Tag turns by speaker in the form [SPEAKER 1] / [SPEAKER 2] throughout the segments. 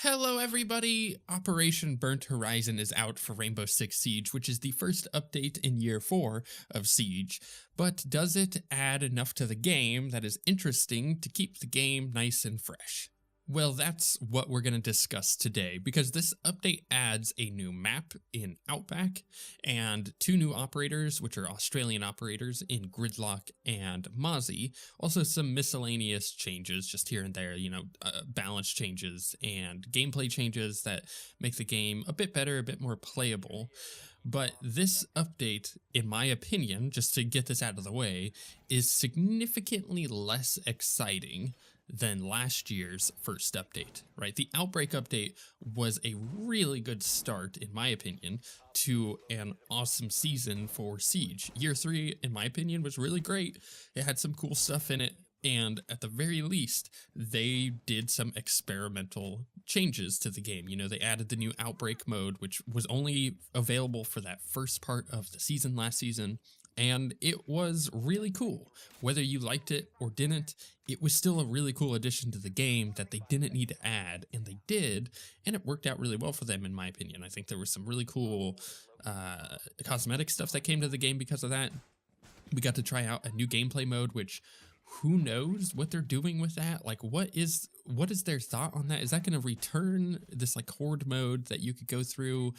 [SPEAKER 1] Hello everybody! Operation Burnt Horizon is out for Rainbow Six Siege, which is the first update in year 4 of Siege, but does it add enough to the game that is interesting to keep the game nice and fresh? Well, that's what we're going to discuss today, because this update adds a new map in Outback and 2 new operators, which are Australian operators in Gridlock and Mozzie. Also some miscellaneous changes just here and there, balance changes and gameplay changes that make the game a bit better, a bit more playable. But this update, in my opinion, just to get this out of the way, is significantly less exciting than last year's first update, right? The Outbreak update was a really good start, in my opinion, to an awesome season for Siege. Year 3, in my opinion, was really great. It had some cool stuff in it, and at the very least, they did some experimental changes to the game. They added the new Outbreak mode, which was only available for that first part of the season last season, and it was really cool. Whether you liked it or didn't, it was still a really cool addition to the game that they didn't need to add, and they did, and it worked out really well for them, in my opinion. I think there was some really cool cosmetic stuff that came to the game because of that. We got to try out a new gameplay mode, which who knows what they're doing with that? Like, what is their thought on that? Is that going to return this like horde mode that you could go through?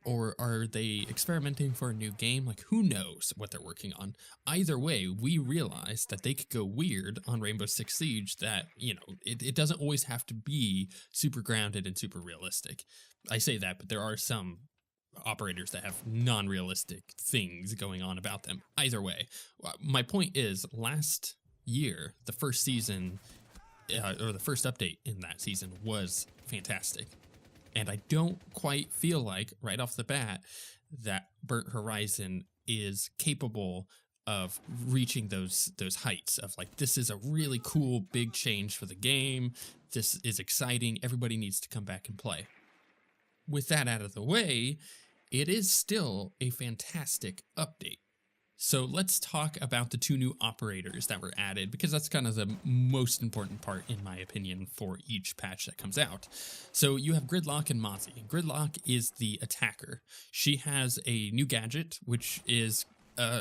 [SPEAKER 1] Or are they experimenting for a new game? Like, who knows what they're working on? Either way, we realized that they could go weird on Rainbow Six Siege, that, it doesn't always have to be super grounded and super realistic. I say that, but there are some operators that have non-realistic things going on about them. Either way, my point is, last year, the first season, or the first update in that season was fantastic. And I don't quite feel like, right off the bat, that Burnt Horizon is capable of reaching those heights of like, this is a really cool big change for the game. This is exciting. Everybody needs to come back and play. With that out of the way, it is still a fantastic update. So let's talk about the 2 new operators that were added, because that's kind of the most important part, in my opinion, for each patch that comes out. So you have Gridlock and Mozzie. Gridlock is the attacker. She has a new gadget, which is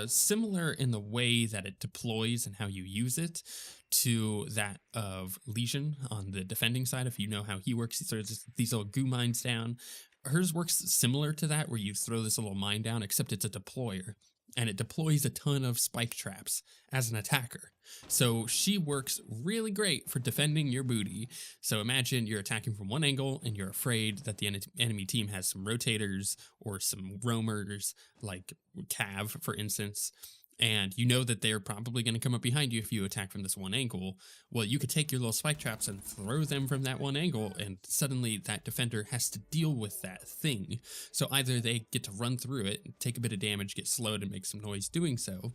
[SPEAKER 1] similar in the way that it deploys and how you use it to that of Legion on the defending side. If you know how he works, he throws these little goo mines down. Hers works similar to that, where you throw this little mine down, except it's a deployer. And it deploys a ton of spike traps as an attacker. So she works really great for defending your booty. So imagine you're attacking from one angle and you're afraid that the enemy team has some rotators or some roamers, like Cav, for instance, and you know that they're probably going to come up behind you if you attack from this one angle. Well, you could take your little spike traps and throw them from that one angle, and suddenly that defender has to deal with that thing. So either they get to run through it, take a bit of damage, get slowed, and make some noise doing so,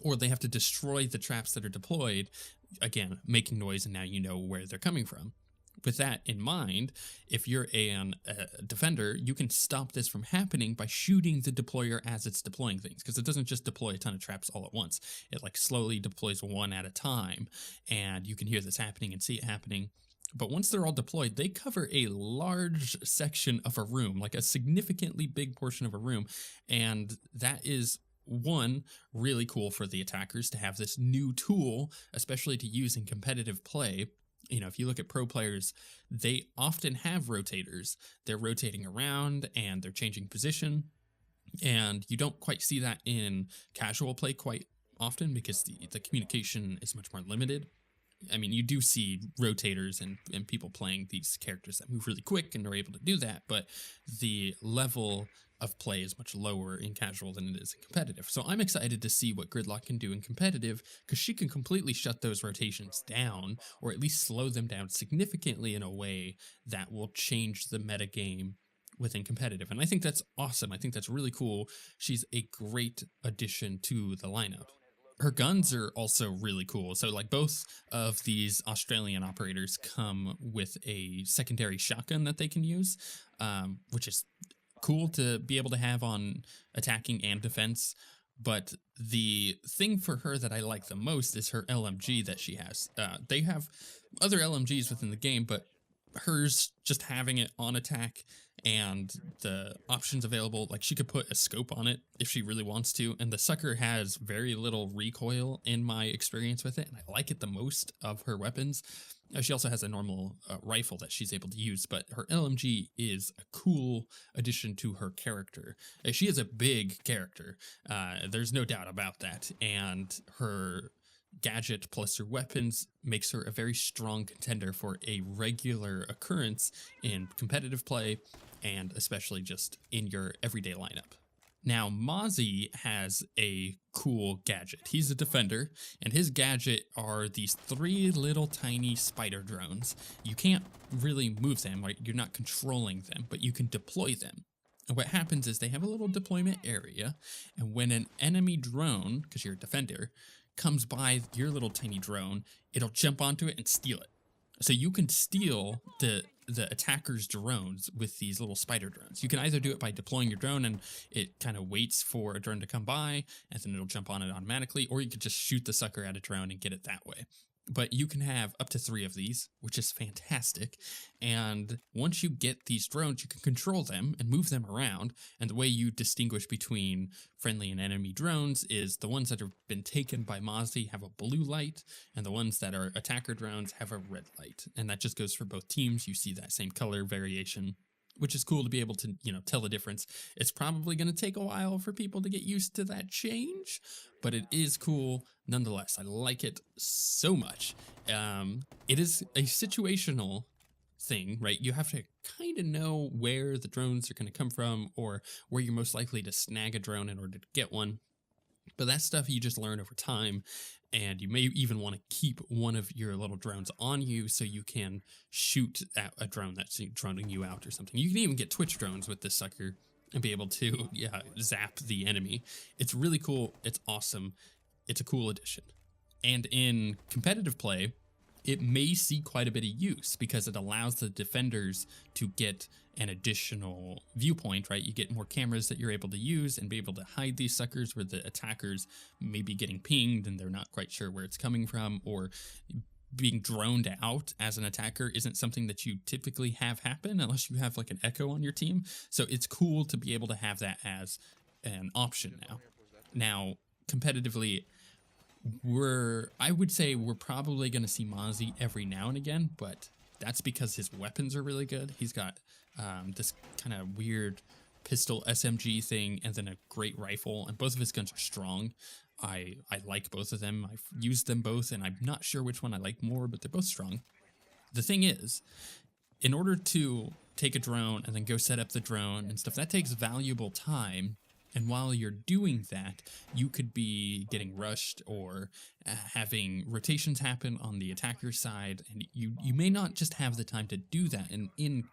[SPEAKER 1] or they have to destroy the traps that are deployed, again, making noise, and now you know where they're coming from. With that in mind, if you're a defender, you can stop this from happening by shooting the deployer as it's deploying things, because it doesn't just deploy a ton of traps all at once. It like slowly deploys one at a time, and you can hear this happening and see it happening. But once they're all deployed, they cover a large section of a room, like a significantly big portion of a room, and that is one, really cool for the attackers to have this new tool, especially to use in competitive play. If you look at pro players, they often have rotators. They're rotating around and they're changing position. And you don't quite see that in casual play quite often, because the communication is much more limited. I mean, you do see rotators and people playing these characters that move really quick and are able to do that, but the level of play is much lower in casual than it is in competitive. So I'm excited to see what Gridlock can do in competitive, because she can completely shut those rotations down, or at least slow them down significantly in a way that will change the meta game within competitive. And I think that's awesome. I think that's really cool. She's a great addition to the lineup. Her guns are also really cool. So like both of these Australian operators come with a secondary shotgun that they can use, which is cool to be able to have on attacking and defense. But The thing for her that I like the most is her LMG that she has. They have other LMGs within the game, but hers, just having it on attack and the options available, like she could put a scope on it if she really wants to, and the sucker has very little recoil in my experience with it, and I like it the most of her weapons. She also has a normal rifle that she's able to use, but her LMG is a cool addition to her character. She is a big character, there's no doubt about that, and her gadget plus her weapons makes her a very strong contender for a regular occurrence in competitive play, and especially just in your everyday lineup. Now, Mozzie has a cool gadget. He's a defender, and his gadget are these 3 little tiny spider drones. You can't really move them, right? You're not controlling them, but you can deploy them. And what happens is they have a little deployment area, and when an enemy drone, because you're a defender, comes by your little tiny drone, it'll jump onto it and steal it. So you can steal the attacker's drones with these little spider drones. You can either do it by deploying your drone and it kind of waits for a drone to come by and then it'll jump on it automatically, or you could just shoot the sucker at a drone and get it that way. But you can have up to 3 of these, which is fantastic. And once you get these drones, you can control them and move them around. And the way you distinguish between friendly and enemy drones is the ones that have been taken by Mozzie have a blue light, and the ones that are attacker drones have a red light. And that just goes for both teams. You see that same color variation, which is cool to be able to, tell the difference. It's probably going to take a while for people to get used to that change, but it is cool nonetheless. I like it so much. It is a situational thing, right? You have to kind of know where the drones are going to come from or where you're most likely to snag a drone in order to get one. But that stuff you just learn over time, and you may even want to keep one of your little drones on you so you can shoot at a drone that's droning you out or something. You can even get Twitch drones with this sucker and be able to zap the enemy. It's really cool. It's awesome. It's a cool addition. And in competitive play, it may see quite a bit of use because it allows the defenders to get an additional viewpoint, right? You get more cameras that you're able to use and be able to hide these suckers where the attackers may be getting pinged and they're not quite sure where it's coming from, or being droned out as an attacker isn't something that you typically have happen unless you have like an echo on your team. So it's cool to be able to have that as an option now. Now, competitively, I would say we're probably going to see Mozzie every now and again, but that's because his weapons are really good. He's got this kind of weird pistol SMG thing and then a great rifle, and both of his guns are strong. I like both of them. I've used them both, and I'm not sure which one I like more, but they're both strong. The thing is, in order to take a drone and then go set up the drone and stuff, that takes valuable time. And while you're doing that, you could be getting rushed or having rotations happen on the attacker side, and you may not just have the time to do that. And in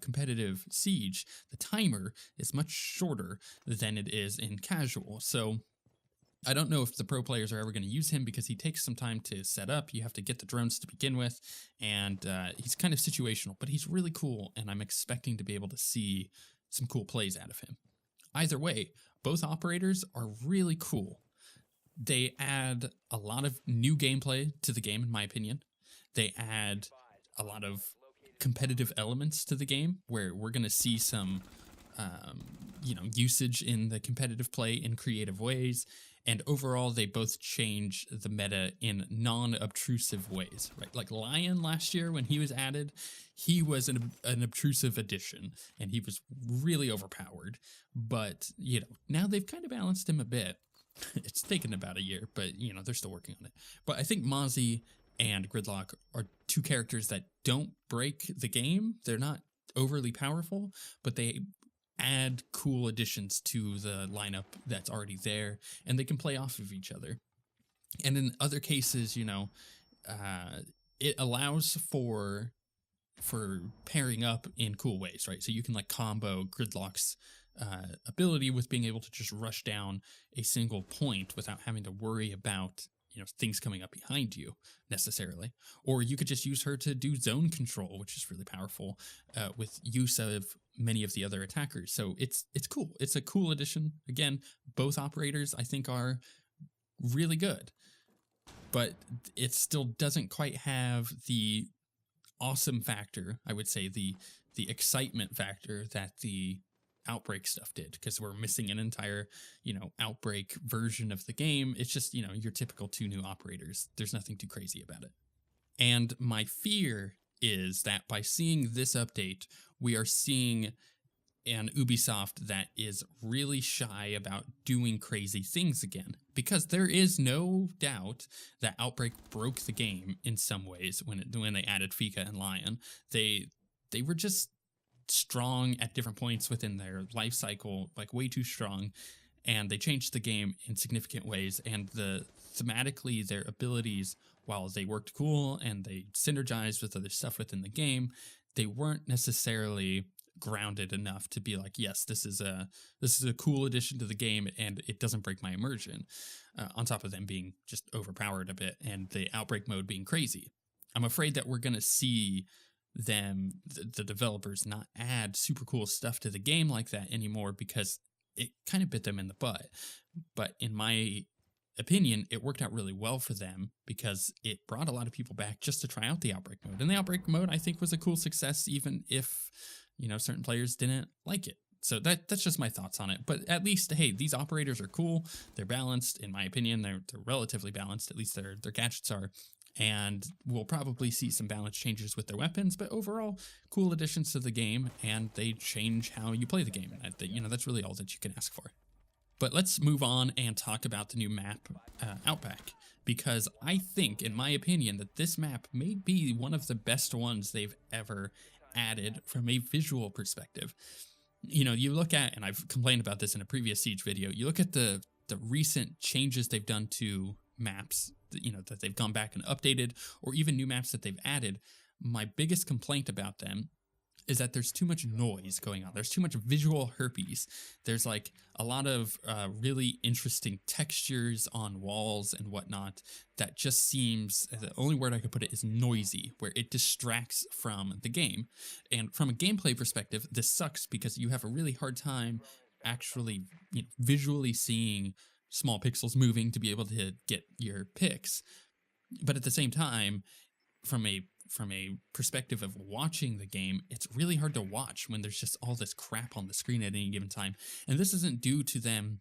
[SPEAKER 1] competitive Siege, the timer is much shorter than it is in casual. So I don't know if the pro players are ever going to use him because he takes some time to set up. You have to get the drones to begin with, and he's kind of situational, but he's really cool, and I'm expecting to be able to see some cool plays out of him. Either way, both operators are really cool. They add a lot of new gameplay to the game, in my opinion. They add a lot of competitive elements to the game where we're going to see some, usage in the competitive play in creative ways. And overall, they both change the meta in non-obtrusive ways, right? Like Lion last year, when he was added, he was an obtrusive addition, and he was really overpowered. But, now they've kind of balanced him a bit. It's taken about a year, but, they're still working on it. But I think Mozzie and Gridlock are two characters that don't break the game. They're not overly powerful, but they add cool additions to the lineup that's already there, and they can play off of each other. And in other cases, it allows for pairing up in cool ways, right? So you can like combo Gridlock's ability with being able to just rush down a single point without having to worry about things coming up behind you necessarily. Or you could just use her to do zone control, which is really powerful, with use of many of the other attackers. So it's cool. It's a cool addition. Again, both operators I think are really good, but it still doesn't quite have the awesome factor, I would say, the excitement factor that the Outbreak stuff did, because we're missing an entire, Outbreak version of the game. It's just, your typical 2 new operators. There's nothing too crazy about it. And my fear is that by seeing this update, we are seeing an Ubisoft that is really shy about doing crazy things again. Because there is no doubt that Outbreak broke the game in some ways when they added Fika and Lion. They were just strong at different points within their life cycle, like way too strong, and they changed the game in significant ways. And thematically, their abilities, while they worked cool and they synergized with other stuff within the game, they weren't necessarily grounded enough to be like, yes, this is a cool addition to the game and it doesn't break my immersion, on top of them being just overpowered a bit and the Outbreak mode being crazy. I'm afraid that we're going to see the developers not add super cool stuff to the game like that anymore, because it kind of bit them in the butt. But in my opinion, it worked out really well for them because it brought a lot of people back just to try out the Outbreak mode. And the Outbreak mode, I think, was a cool success, even if, certain players didn't like it. So that's just my thoughts on it. But at least, hey, these operators are cool. They're balanced, in my opinion. They're relatively balanced. At least their gadgets are. And we'll probably see some balance changes with their weapons, but overall, cool additions to the game, and they change how you play the game. That's really all that you can ask for. But let's move on and talk about the new map, Outback, because I think, in my opinion, that this map may be one of the best ones they've ever added from a visual perspective. You look at, and I've complained about this in a previous Siege video, you look at the recent changes they've done to maps, that they've gone back and updated, or even new maps that they've added. My biggest complaint about them is that there's too much noise going on. There's too much visual herpes. There's like a lot of really interesting textures on walls and whatnot that just seems, the only word I could put it is noisy, where it distracts from the game. And from a gameplay perspective, this sucks because you have a really hard time actually visually seeing small pixels moving to be able to get your picks. But at the same time, from a perspective of watching the game, it's really hard to watch when there's just all this crap on the screen at any given time. And this isn't due to them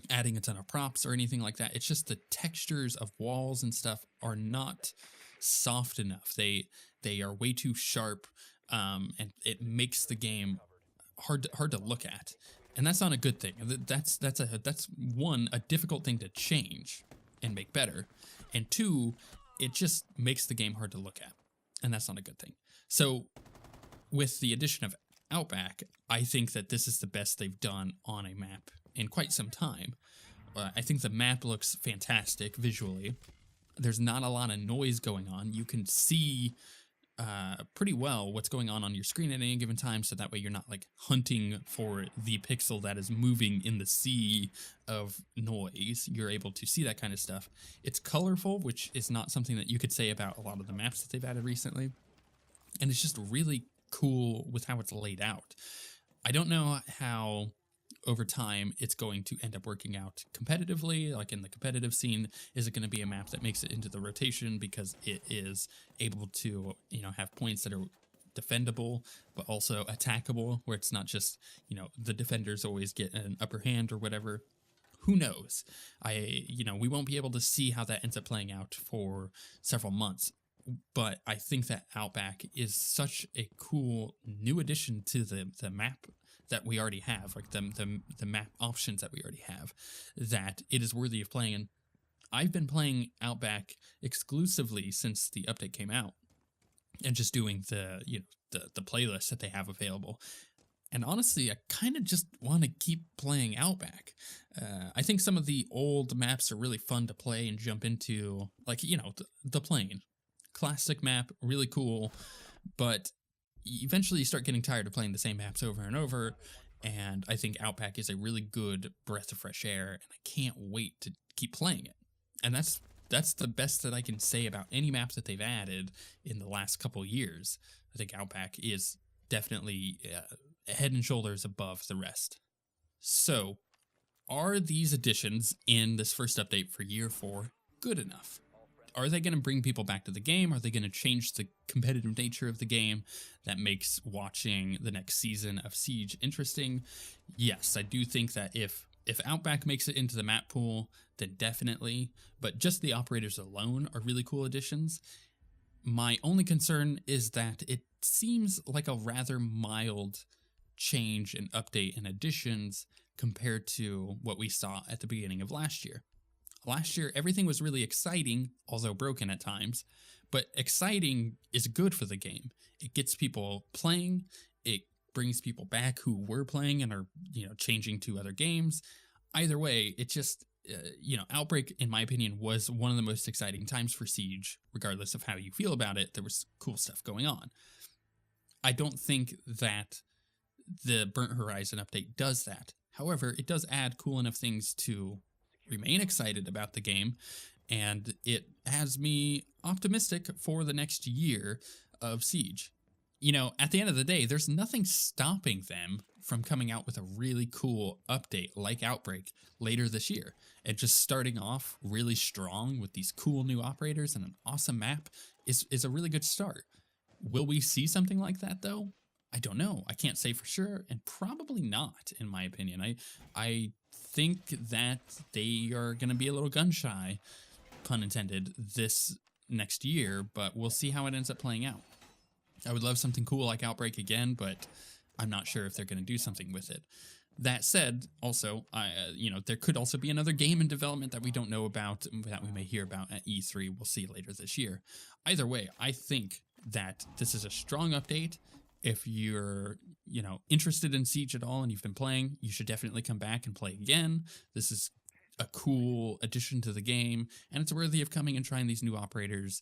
[SPEAKER 1] adding a ton of props or anything like that. It's just the textures of walls and stuff are not soft enough. They are way too sharp, and it makes the game hard to look at. And that's not a good thing. That's one, a difficult thing to change and make better. And 2, it just makes the game hard to look at. And that's not a good thing. So with the addition of Outback, I think that this is the best they've done on a map in quite some time. I think the map looks fantastic visually. There's not a lot of noise going on. You can see pretty well what's going on your screen at any given time, so that way you're not like hunting for the pixel that is moving in the sea of noise. You're able to see that kind of stuff. It's colorful, which is not something that you could say about a lot of the maps that they've added recently, and it's just really cool with how it's laid out. I don't know how over time it's going to end up working out competitively, like in the competitive scene. Is it going to be a map that makes it into the rotation because it is able to, have points that are defendable but also attackable, where it's not just, the defenders always get an upper hand or whatever? Who knows? We won't be able to see how that ends up playing out for several months. But I think that Outback is such a cool new addition to the map that we already have, like the map options that we already have, that it is worthy of playing. And I've been playing Outback exclusively since the update came out, and just doing the playlist that they have available. And honestly, I kind of just want to keep playing Outback. I think some of the old maps are really fun to play and jump into, like, the Plane. Classic map, really cool, but eventually you start getting tired of playing the same maps over and over, and I think Outback is a really good breath of fresh air, and I can't wait to keep playing it. And that's the best that I can say about any maps that they've added in the last couple years. I think Outback is definitely head and shoulders above the rest. So, are these additions in this first update for year 4 good enough? Are they going to bring people back to the game? Are they going to change the competitive nature of the game that makes watching the next season of Siege interesting? Yes, I do think that if Outback makes it into the map pool, then definitely, but just the operators alone are really cool additions. My only concern is that it seems like a rather mild change and update and additions compared to what we saw at the beginning of last year. Last year, everything was really exciting, although broken at times, but exciting is good for the game. It gets people playing, it brings people back who were playing and are, changing to other games. Either way, it just, Outbreak, in my opinion, was one of the most exciting times for Siege, regardless of how you feel about it. There was cool stuff going on. I don't think that the Burnt Horizon update does that. However, it does add cool enough things to remain excited about the game, and it has me optimistic for the next year of Siege. At the end of the day, there's nothing stopping them from coming out with a really cool update like Outbreak later this year, and just starting off really strong with these cool new operators and an awesome map is a really good start. Will we see something like that, though? I don't know. I can't say for sure, and probably not, in my opinion. I think that they are going to be a little gun-shy, pun intended, this next year, but we'll see how it ends up playing out. I would love something cool like Outbreak again, but I'm not sure if they're going to do something with it. That said, also, there could also be another game in development that we don't know about, that we may hear about at E3. We'll see later this year. Either way, I think that this is a strong update. If you're, interested in Siege at all and you've been playing, you should definitely come back and play again. This is a cool addition to the game, and it's worthy of coming and trying these new operators,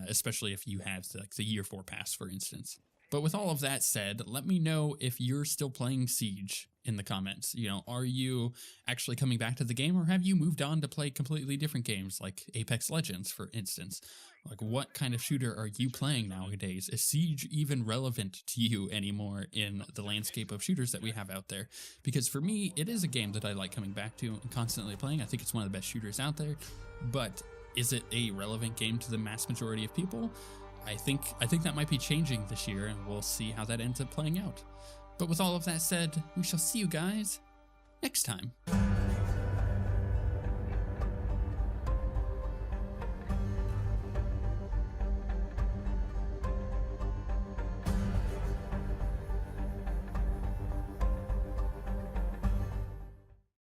[SPEAKER 1] especially if you have the year 4 pass, for instance. But with all of that said, let me know if you're still playing Siege in the comments. Are you actually coming back to the game, or have you moved on to play completely different games like Apex Legends, for instance? Like, what kind of shooter are you playing nowadays? Is Siege even relevant to you anymore in the landscape of shooters that we have out there? Because for me, it is a game that I like coming back to and constantly playing. I think it's one of the best shooters out there. But is it a relevant game to the mass majority of people? I think that might be changing this year, and we'll see how that ends up playing out. But with all of that said, we shall see you guys next time.